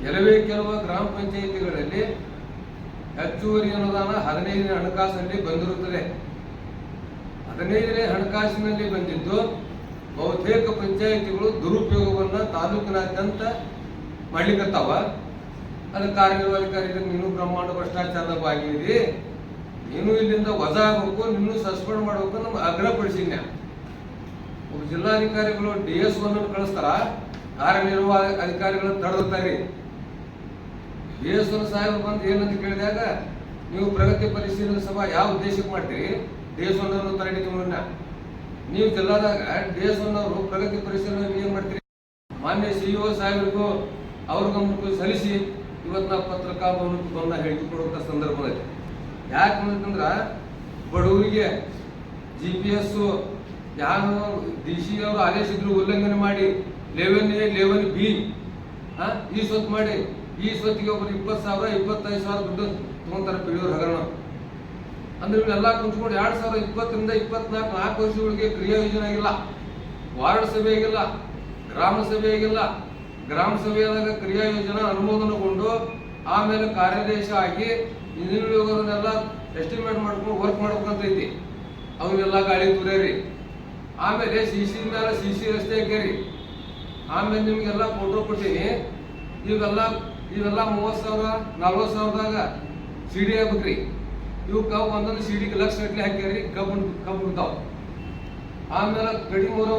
ಕೆಲವು ಗ್ರಾಮ ಪಂಚಾಯಿತಿಗಳಲ್ಲಿ ಹೆಚ್ಚುವರಿ ಅನುದಾನ 15ನೇ ಹಣಕಾಸಿನಲ್ಲಿ ಬಂದಿರುತ್ತದೆ. 15ನೇ ಹಣಕಾಸಿನಲ್ಲಿ ಬಂದಿದ್ದು ಬಹುತೇಕ ಪಂಚಾಯಿತಿಗಳು ದುರುಪಯೋಗವನ್ನ ತಾಲೂಕಿನಾದ್ಯಂತ ಮಾಡ್ಲಿಕ್ಕತ್ತಾವ. ಅದು ಕಾರ್ಯನಿರ್ವಹಣಾಧಿಕಾರಿಗಳು ನೀನು ಬ್ರಹ್ಮಾಂಡ ಭ್ರಷ್ಟಾಚಾರದ ಭಾಗಿಯಿದೆ, ನೀನು ಇಲ್ಲಿಂದ ವಜಾ ಆಗಬೇಕು, ನಿನ್ನೂ ಸಸ್ಪೆಂಡ್ ಮಾಡಬೇಕು ನಮ್ಮ ಆಗ್ರಹಪಡಿಸಿದ್ನ. ಒಬ್ಬ ಜಿಲ್ಲಾಧಿಕಾರಿಗಳು DS1 ಕಳಿಸ್ತಾರ, ಕಾರ್ಯನಿರ್ವಾಹಕ ಅಧಿಕಾರಿಗಳು ತಡೆದಿರ್ತಾರೆ. DS1 ಸಾಹೇಬ್ ಬಂದು ಏನಂತ ಕೇಳಿದಾಗ, ನೀವು ಪ್ರಗತಿ ಪರಿಶೀಲನಾ ಸಭಾ ಯಾವ ಉದ್ದೇಶಕ್ಕೆ ಮಾಡ್ತೀರಿ? DS1 ಅನ್ನು ತರಬೇತಿ ಮುನ್ನ ನೀವು ಜಿಲ್ಲಾದಾಗ DS1 ಅವರು ಪ್ರಗತಿ ಪರಿಶೀಲನೆ ಏನ್ ಮಾಡ್ತೀರಿ? ಮಾನ್ಯ CEO ಸಾಹೇಬರಿಗೂ ಅವ್ರ ಗಮನಕ್ಕೂ ಸಲ್ಲಿಸಿ ಇವತ್ತು ನಾವು ಪತ್ರಿಕಾ ಭವನಕ್ಕೆ ಬಂದ ಹೇಳಿಕೆ ಕೊಡುವಂತ ಸಂದರ್ಭ ಐತೆ. ಯಾಕಂದ್ರ ಬಡವರಿಗೆ GPS ಯಾರು DC ಅವರು ಆದೇಶಿದ್ರು ಉಲ್ಲಂಘನೆ ಮಾಡಿ 11A 11B ಈ ಸ್ವತ್ತು ಮಾಡಿ ಈ ಸ್ವತ್ತಿಗೆ ಒಬ್ಬರು 20,000 25,000 ದುಡ್ಡು ತಗೊಂತಾರೆ ಪಿಡಿಯೋರು ಹಗರಣ. ಅಂದ್ರೆ ಇವನ್ನೆಲ್ಲ ಕುಂಚ್ಕೊಂಡು 2020ರಿಂದ 24 4 ವರ್ಷಗಳಿಗೆ ಕ್ರಿಯಾ ಯೋಜನೆ ಆಗಿಲ್ಲ, ವಾರ್ಡ್ ಸಭೆ ಆಗಿಲ್ಲ, ಗ್ರಾಮ ಸಭೆ ಆಗಿಲ್ಲ. ಗ್ರಾಮ ಸಭೆಯಾದಾಗ ಕ್ರಿಯಾ ಯೋಜನೆ ಅನುಮೋದನೆಗೊಂಡು ಆಮೇಲೆ ಕಾರ್ಯಾದೇಶ ಆಗಿ ಇನ್ನಿರುವುದನ್ನೆಲ್ಲ ಎಸ್ಟಿಮೇಟ್ ಮಾಡ್ಕೊಂಡು ವರ್ಕ್ ಮಾಡ್ಬೇಕಂತ ಐತಿ. ಅವ್ರಿಗೆಲ್ಲ ಗಾಳಿ ತುರೇರಿ, ಆಮೇಲೆ CC ಮೇಲೆ CC ರಸ್ತೆ ಹಾಕ್ಯಾರಿ, ಆಮೇಲೆ ನಿಮ್ಗೆಲ್ಲ ಫೋಟೋ ಕೊಟ್ಟೀನಿ. ಇವೆಲ್ಲ 30,000 40,000ದಾಗ CD ಆಗ್ಬೇಕ್ರಿ. ಇವಕ್ಕೆ ಒಂದೊಂದು CDಗೆ ಲಕ್ಷ ಗಟ್ಟಲೆ ಹಾಕ್ಯಾರಿ, ಕಬ್ಬು ಬಿಡ್ತಾವ. ಆಮೇಲೆ ಗಡಿ ಮೂರ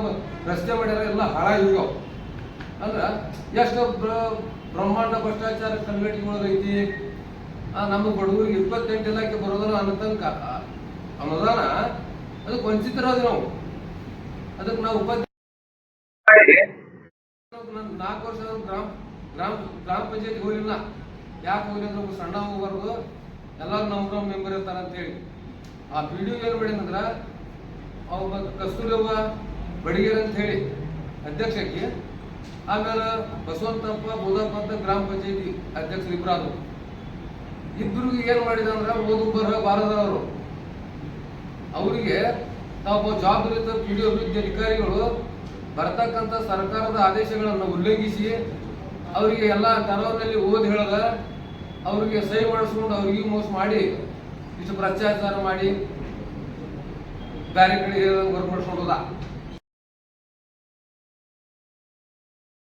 ರಸ್ತೆ ಮಾಡ್ಯಾರ, ಎಲ್ಲ ಹಾಳಾಗಿರ್ತಾವ. ಅಂದ್ರ ಎಷ್ಟು ಬ್ರಹ್ಮಾಂಡ ಭ್ರಷ್ಟಾಚಾರ ಕಲ್ಗಟ್ಟಿಗಳೈತಿ. ನಮ್ಮ ಬಡವರಿಗೆ 28 ಇಲಾಖೆ ಬರೋದಲ್ಲ ಅನ್ನೋ ತನಕ ಅನುದಾನ ಅದಕ್ಕೆ ವಂಚಿತರಾದ ನಾವು. ಅದಕ್ಕೆ ನಾವು 4 ವರ್ಷ ಗ್ರಾಮ ಪಂಚಾಯತ್ ಹೋಗಿಲ್ಲ. ಯಾಕೆ ಹೋಗಿಲ್ಲ ಅಂದ್ರೆ ಸಣ್ಣ ಹೋಗ್ಬಾರ್ದು, ಎಲ್ಲರೂ ನಮ್ಮ ಮೆಂಬರ್ ಇರ್ತಾರ ಅಂತ ಹೇಳಿ ಆ ವಿಡಿಯೋ ಏನ್ ಮಾಡಿದಂದ್ರ ಅವ ಕಸ್ತೂರವ್ವ ಬಡಿಗೇರ್ ಅಂತ ಹೇಳಿ ಅಧ್ಯಕ್ಷಕ್ಕೆ, ಆಮೇಲೆ ಬಸವಂತಪ್ಪ ಬೋಧಪ್ಪ ಅಂತ ಗ್ರಾಮ ಪಂಚಾಯತಿ ಅಧ್ಯಕ್ಷರು ಇಬ್ಬರಾದ್ರು. ಇಬ್ಬರಿಗೆ ಏನ್ ಮಾಡಿದ ಅಂದ್ರ ಓದು ಬರಹ ಬಾರದವರು ಅವರಿಗೆ ತಾವು ಜವಾಬ್ದಾರಿತ PDO ಅಭಿವೃದ್ಧಿ ಅಧಿಕಾರಿಗಳು ಬರ್ತಕ್ಕಂಥ ಸರ್ಕಾರದ ಆದೇಶಗಳನ್ನು ಉಲ್ಲಂಘಿಸಿ ಅವರಿಗೆ ಎಲ್ಲ ತರವರಲ್ಲಿ ಓದಿ ಹೇಳದ ಅವ್ರಿಗೆ ಸಹಿ ಮಾಡಿಸ್ಕೊಂಡು ಅವ್ರಿಗೆ ಮೋಸ ಮಾಡಿ ಇಷ್ಟು ಭ್ರಷ್ಟಾಚಾರ ಮಾಡಿ ಬೇರೆ ಕಡೆ ವರ್ಕ್ ಮಾಡಿಸ್ಕೊಂಡೋದ.